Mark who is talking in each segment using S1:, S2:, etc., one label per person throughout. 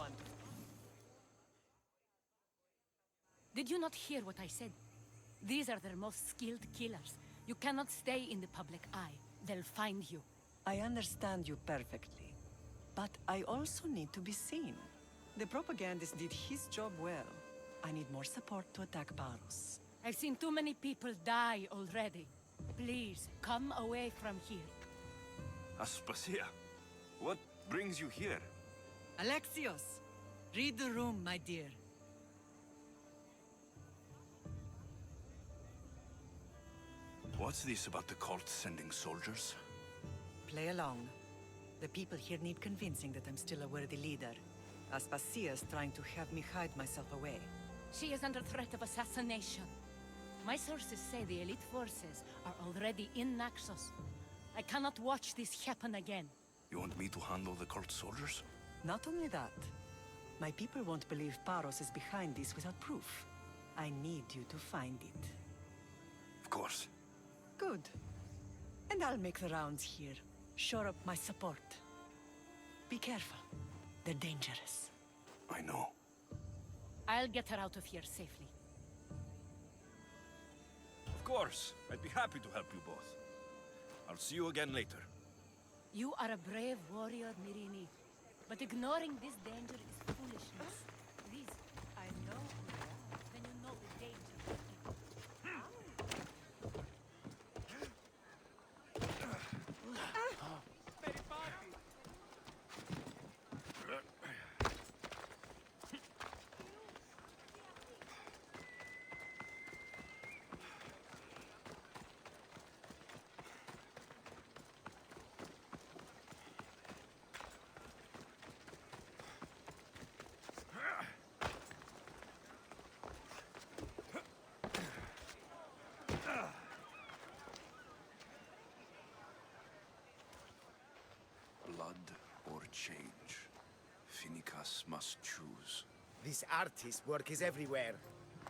S1: want.
S2: Did you not hear what I said? These are their most skilled killers. You cannot stay in the public eye. They'll find you.
S1: I understand you perfectly. But I also need to be seen. The propagandist did his job well. I need more support to attack Baros.
S2: I've seen too many people die already. Please, come away from here.
S3: Aspasia, what brings you here?
S1: Alexios! Read the room, my dear.
S3: What's this about the cult sending soldiers?
S1: Play along. The people here need convincing that I'm still a worthy leader. Aspasia's trying to have me hide myself away.
S2: She is under threat of assassination. My sources say the elite forces are already in Naxos. I cannot watch this happen again.
S3: You want me to handle the cult soldiers?
S1: Not only that, my people won't believe Paros is behind this without proof. I need you to find it.
S3: Of course.
S1: Good. And I'll make the rounds here. Shore up my support. Be careful. They're dangerous.
S3: I know.
S2: I'll get her out of here safely.
S3: Of course. I'd be happy to help you both. I'll see you again later.
S2: You are a brave warrior, Mirini. But ignoring this danger is foolishness. These, I know who they are. When you know the danger.
S3: Blood or change. Finicus must choose.
S4: This artist's work is everywhere.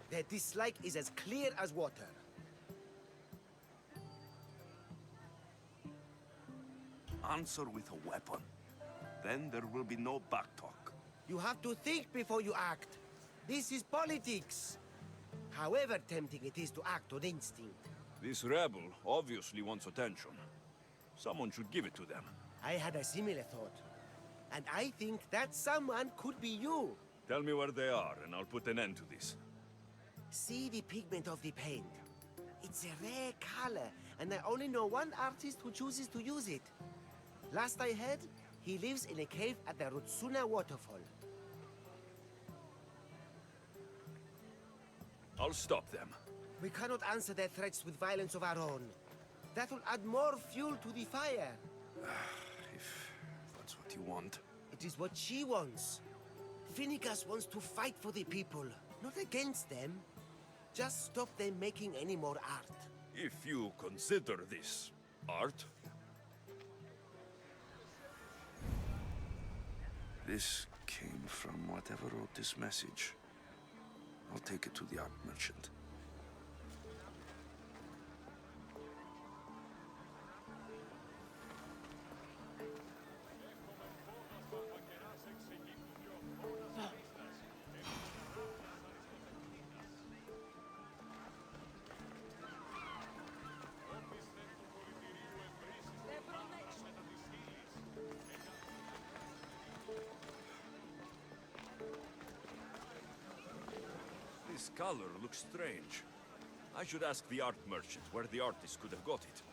S4: Their dislike is as clear as water.
S3: Answer with a weapon. Then there will be no backtalk.
S4: You have to think before you act. This is politics. However tempting it is to act on instinct.
S3: This rebel obviously wants attention. Someone should give it to them.
S4: I had a similar thought. And I think that someone could be you.
S3: Tell me where they are, and I'll put an end to this.
S4: See the pigment of the paint. It's a rare color, and I only know one artist who chooses to use it. Last I heard, he lives in a cave at the Rutsuna waterfall.
S3: I'll stop them.
S4: We cannot answer their threats with violence of our own. That will add more fuel to the fire.
S3: If that's what you want.
S4: It is what she wants. Finicus wants to fight for the people, not against them. Just stop them making any more art.
S3: If you consider this art. This came from whatever wrote this message. I'll take it to the art merchant. This color looks strange. I should ask the art merchant where the artist could have got it.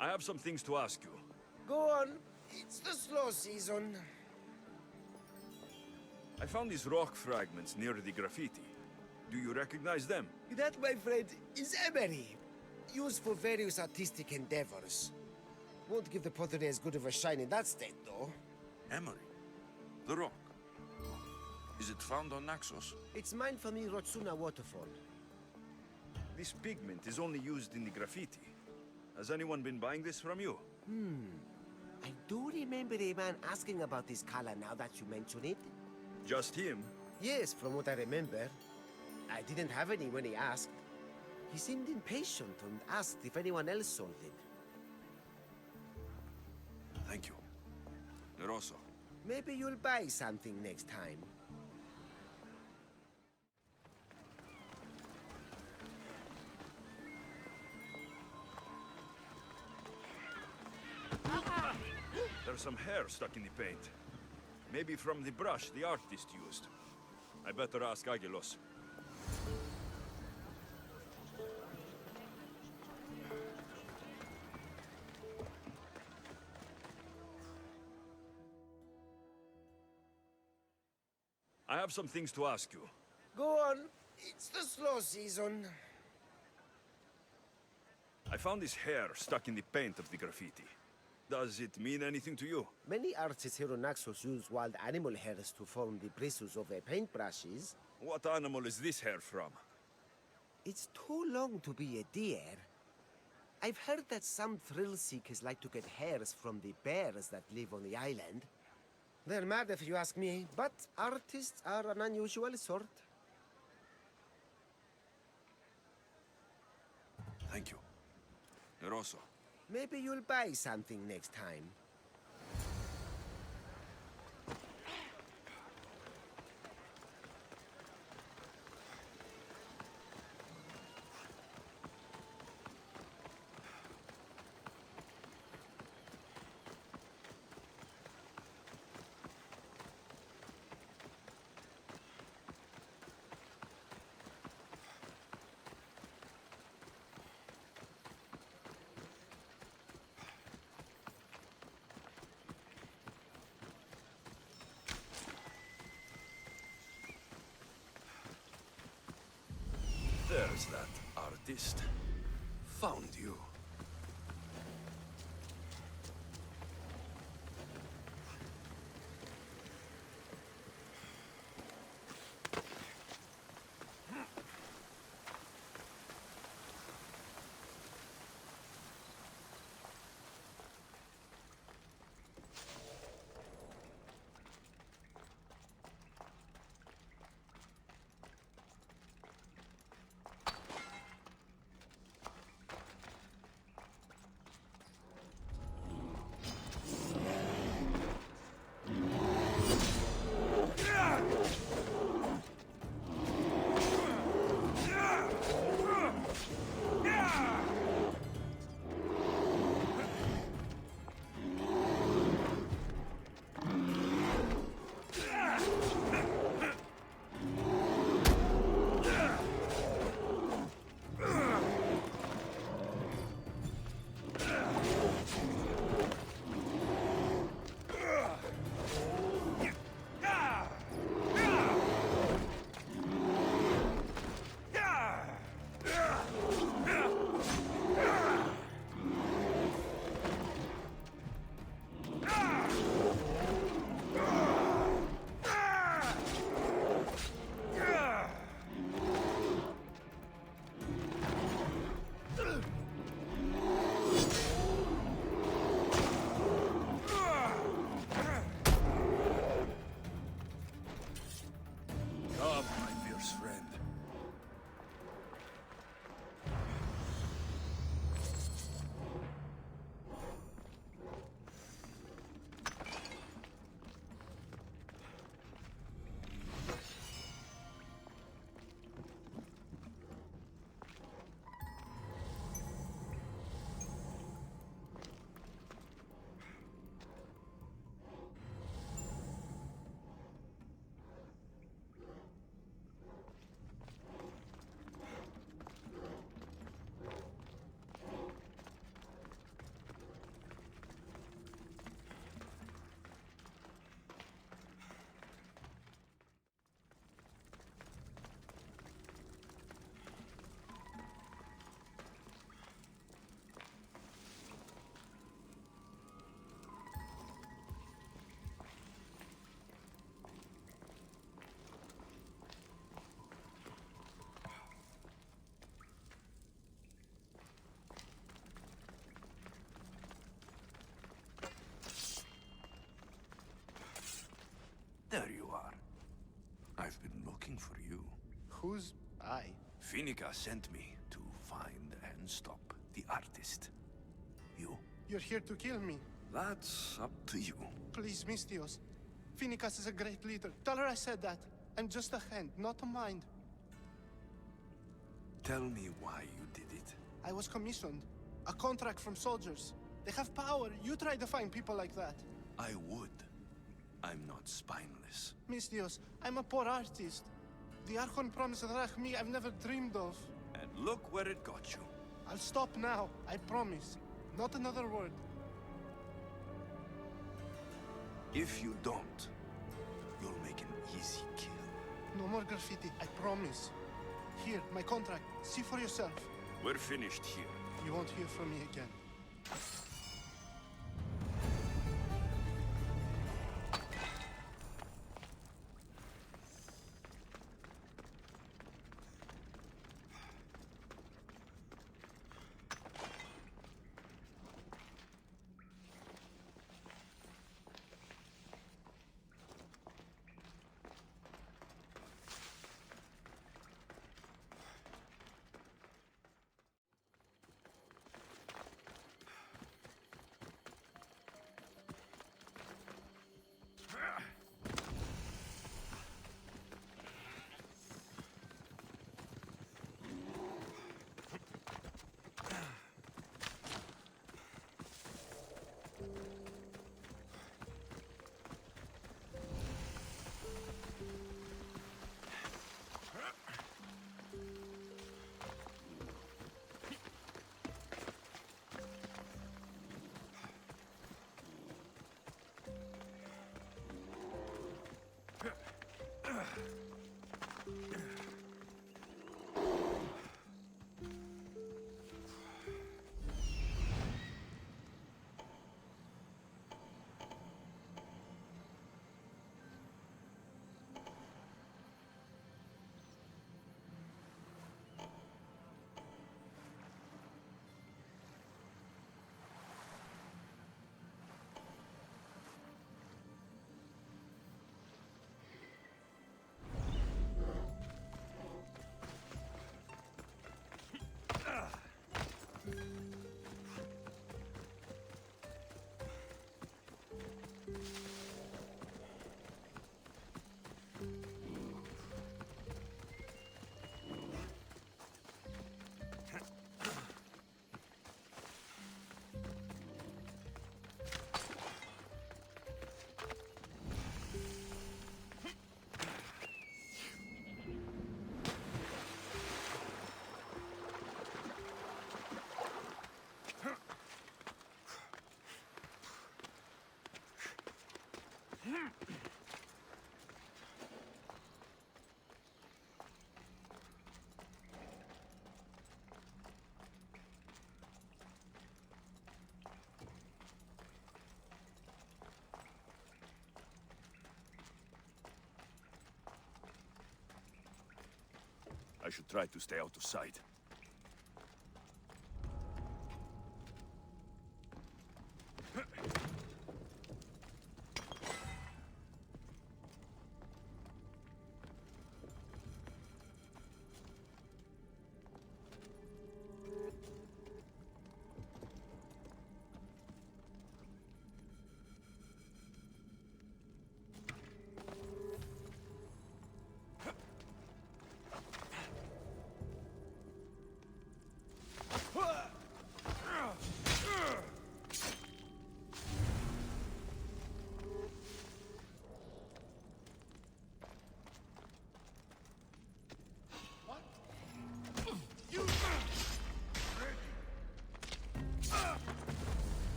S3: I have some things to ask you.
S4: Go on. It's the slow season.
S3: I found these rock fragments near the graffiti. Do you recognize them?
S4: That, my friend, is emery. Used for various artistic endeavors. Won't give the pottery as good of a shine in that state, though.
S3: Emery. The rock. Is it found on Naxos?
S4: It's mined from the Rotsuna waterfall.
S3: This pigment is only used in the graffiti. Has anyone been buying this from you?
S4: I do remember a man asking about this color now that you mention it.
S3: Just him?
S4: Yes, from what I remember. I didn't have any when he asked. He seemed impatient and asked if anyone else sold it.
S3: Thank you. Neroso.
S4: Maybe you'll buy something next time.
S3: There's some hair stuck in the paint. Maybe from the brush the artist used. I better ask Agilos. I have some things to ask you.
S4: Go on. It's the slow season.
S3: I found this hair stuck in the paint of the graffiti. Does it mean anything to you?
S4: Many artists here on Naxos use wild animal hairs to form the bristles of their paintbrushes.
S3: What animal is this hair from?
S4: It's too long to be a deer. I've heard that some thrill seekers like to get hairs from the bears that live on the island. They're mad if you ask me, but artists are an unusual sort.
S3: Thank you. Neroso.
S4: Maybe you'll buy something next time.
S3: There's that artist. Found you. Come, my fierce friend. looking for you.
S5: Who's I?
S3: Finica sent me to find and stop the artist. You?
S5: You're here to kill me.
S3: That's up to you.
S5: Please, Mistios. Finicas is a great leader. Tell her I said that. I'm just a hand, not a mind.
S3: Tell me why you did it.
S5: I was commissioned. A contract from soldiers. They have power. You try to find people like that.
S3: I would. I'm not spineless.
S5: Mistios, I'm a poor artist. The Archon promised Rachmi I've never dreamed of.
S3: And look where it got you.
S5: I'll stop now, I promise. Not another word.
S3: If you don't, you'll make an easy kill.
S5: No more graffiti, I promise. Here, my contract. See for yourself.
S3: We're finished here.
S5: You won't hear from me again.
S3: I should try to stay out of sight.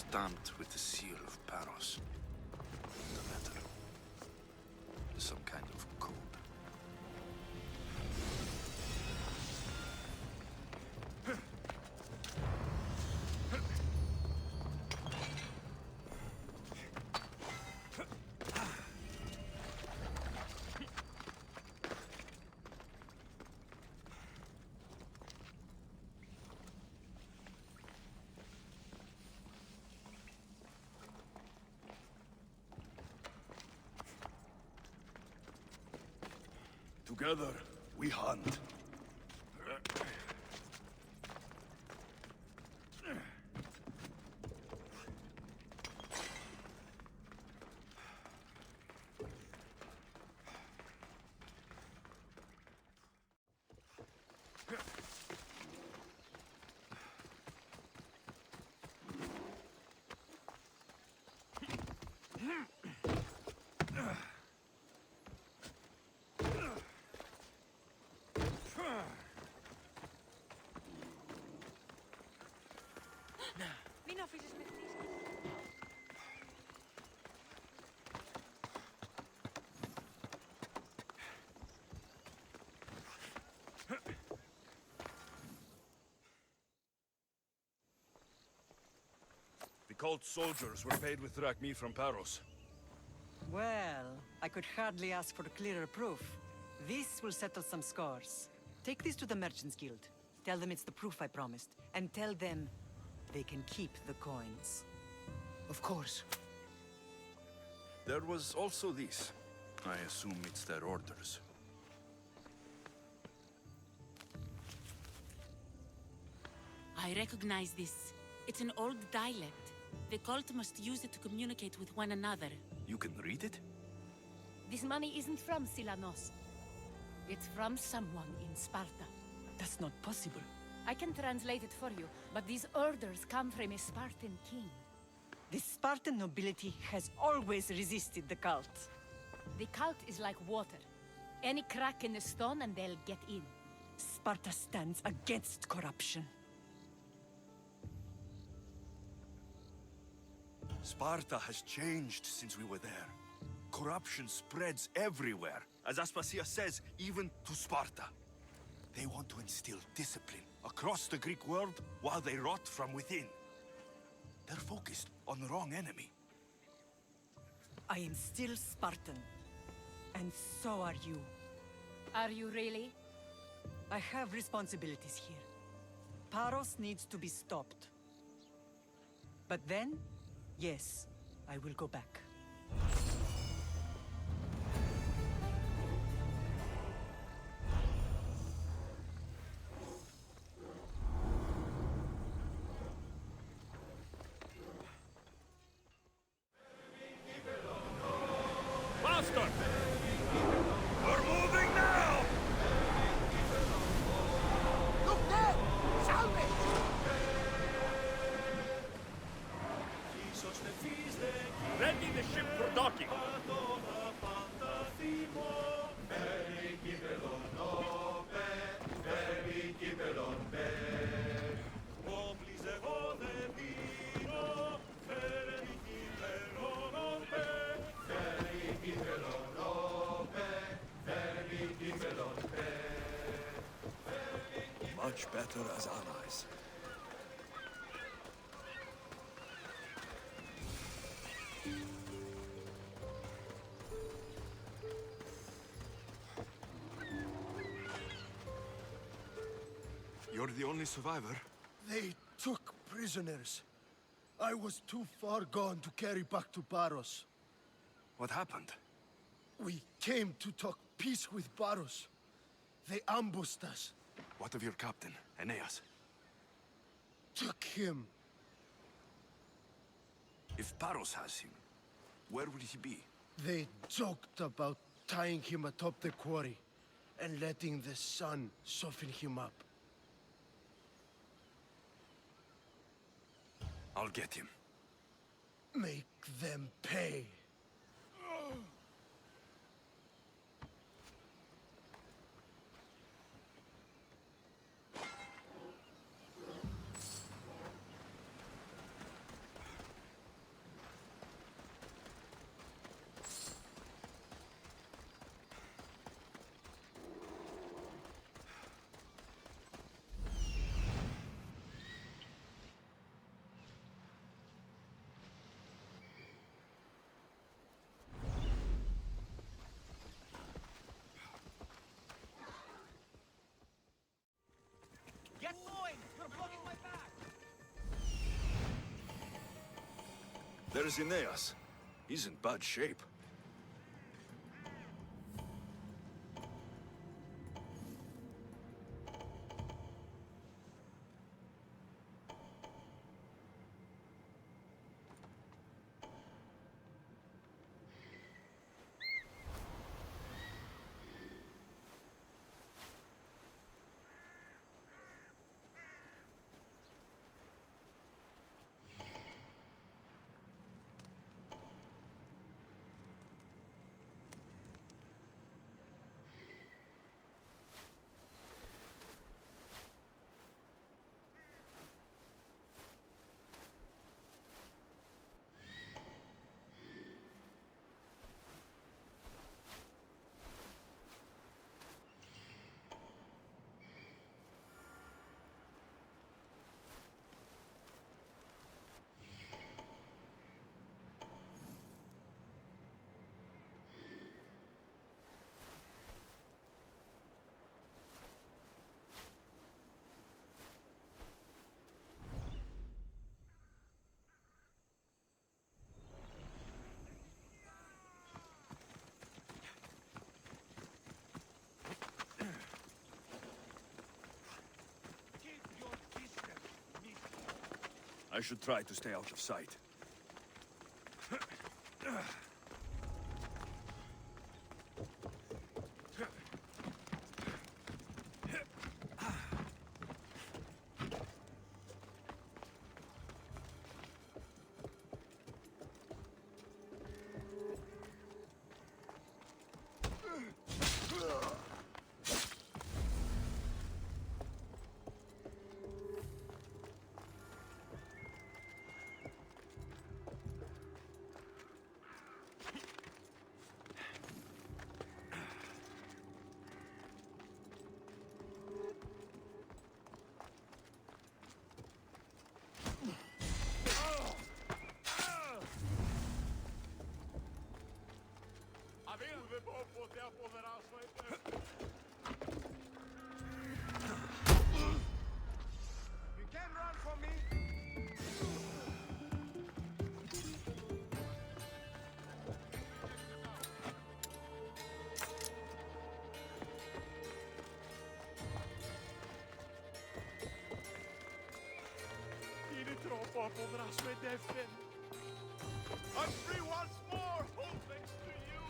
S6: stamped with the seal of Paros. The letter is some kind of code.
S3: Together, we hunt.
S2: Mina fises met these.
S3: The cult soldiers were paid with drachmi from Paros.
S1: Well, I could hardly ask for clearer proof. This will settle some scores. Take this to the Merchants Guild. Tell them it's the proof I promised. And tell them they can keep the coins.
S4: Of course.
S6: There was also this. I assume it's their orders.
S2: I recognize this. It's an old dialect. The cult must use it to communicate with one another.
S6: You can read it?
S2: This money isn't from Silanos. It's from someone in Sparta.
S1: That's not possible.
S2: I can translate it for you, but these orders come from a Spartan king.
S1: The Spartan nobility has always resisted the cult.
S2: The cult is like water. Any crack in the stone and they'll get in.
S1: Sparta stands against corruption.
S3: Sparta has changed since we were there. Corruption spreads everywhere. As Aspasia says, even to Sparta. They want to instill discipline across the Greek world while they rot from within. They're focused on the wrong enemy.
S1: I am still Spartan. And so are you.
S2: Are you really?
S1: I have responsibilities here. Paros needs to be stopped. But then, yes, I will go back.
S3: Faster! We're moving now!
S4: Look there! Salve!
S3: Ready the ship for docking! Much better as allies. You're the only survivor?
S7: They took prisoners. I was too far gone to carry back to Paros.
S3: What happened?
S7: We came to talk peace with Paros. They ambushed us.
S3: What of your captain, Aeneas?
S7: Took him.
S3: If Paros has him, where will he be?
S7: They joked about tying him atop the quarry and letting the sun soften him up.
S3: I'll get him.
S7: Make them pay.
S3: There's Aeneas. He's in bad shape. I should try to stay out of sight.
S5: You can run from me!
S3: I'm free once more, all thanks to you!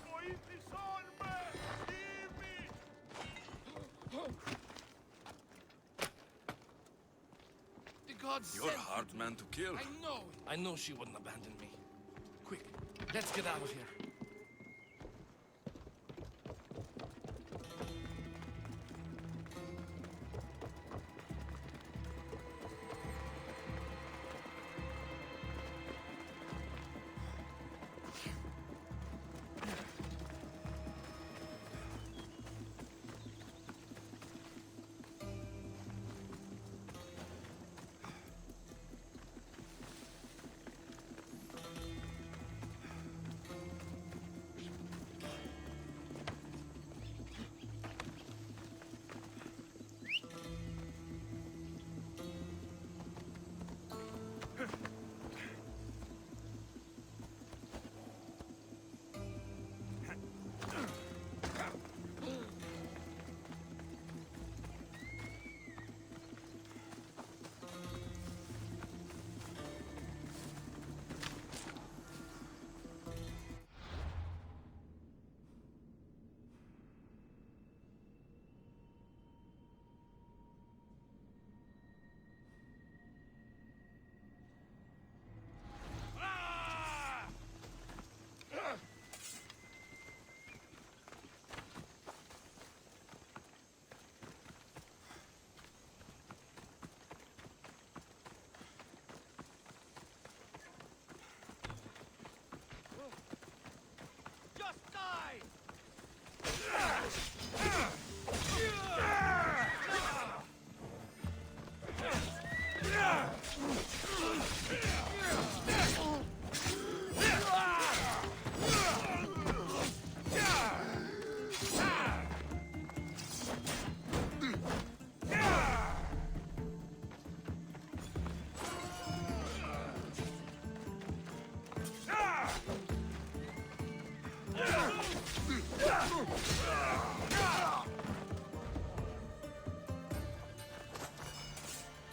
S3: Voi disorme! Leave me!
S6: The gods
S3: You're a
S6: sent
S3: hard
S6: you.
S3: man to kill.
S6: I know. I know she wouldn't abandon me. Quick, let's get out of here.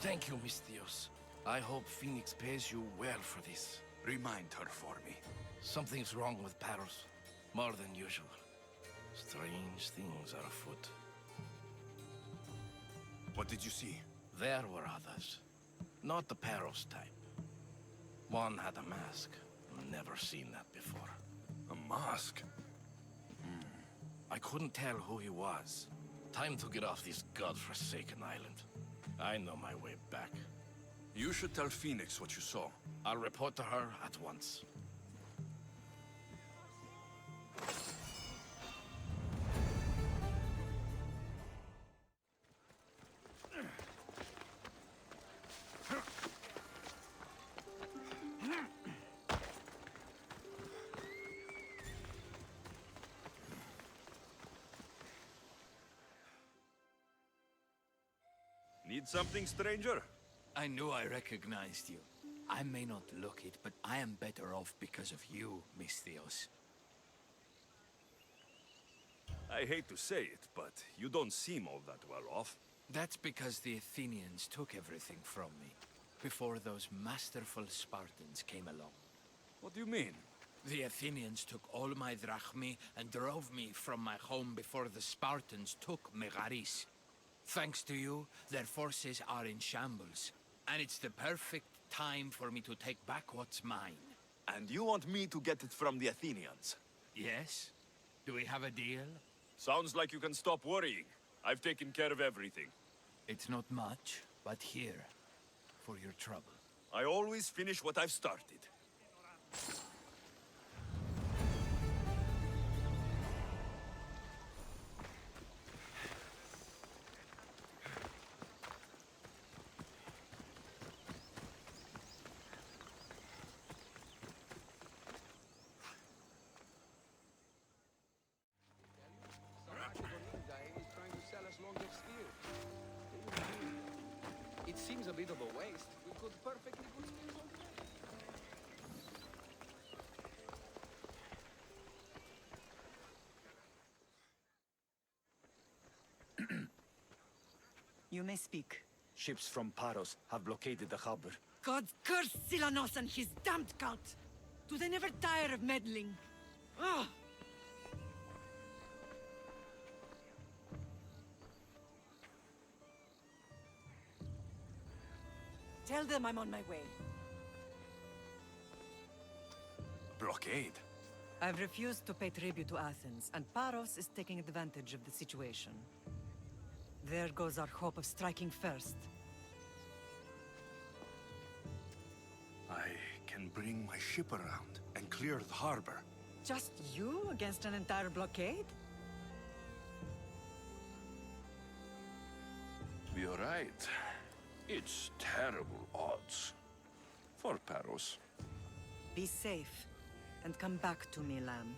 S6: Thank you, Mistios. I hope Phoenix pays you well for this.
S3: Remind her for me.
S6: Something's wrong with Paros. More than usual. Strange things are afoot.
S3: What did you see?
S6: There were others. Not the Paros type. One had a mask. Never seen that before.
S3: A mask?
S6: I couldn't tell who he was. Time to get off this godforsaken island. I know my way back.
S3: You should tell Phoenix what you saw.
S6: I'll report to her at once.
S3: Need something, stranger?
S8: I knew I recognized you. I may not look it, but I am better off because of you, Mistios.
S3: I hate to say it, but you don't seem all that well off.
S8: That's because the Athenians took everything from me, before those masterful Spartans came along.
S3: What do you mean?
S8: The Athenians took all my drachmi and drove me from my home before the Spartans took Megaris. Thanks to you, their forces are in shambles, and it's the perfect time for me to take back what's mine.
S3: And you want me to get it from the Athenians?
S8: Yes? Do we have a deal?
S3: Sounds like you can stop worrying. I've taken care of everything.
S8: It's not much, but here, for your trouble.
S3: I always finish what I've started.
S9: It seems a bit of a waste. We could perfectly put skills on
S1: You may speak.
S10: Ships from Paros have blockaded the harbor.
S1: God curse Silanos and his damned cult! Do they never tire of meddling? Ugh! Tell them I'm on my way.
S3: Blockade?
S1: I've refused to pay tribute to Athens, and Paros is taking advantage of the situation. There goes our hope of striking first.
S3: I can bring my ship around and clear the harbor.
S1: Just you against an entire blockade?
S6: You're right. It's terrible odds. For Paros.
S1: Be safe, and come back to me, lamb.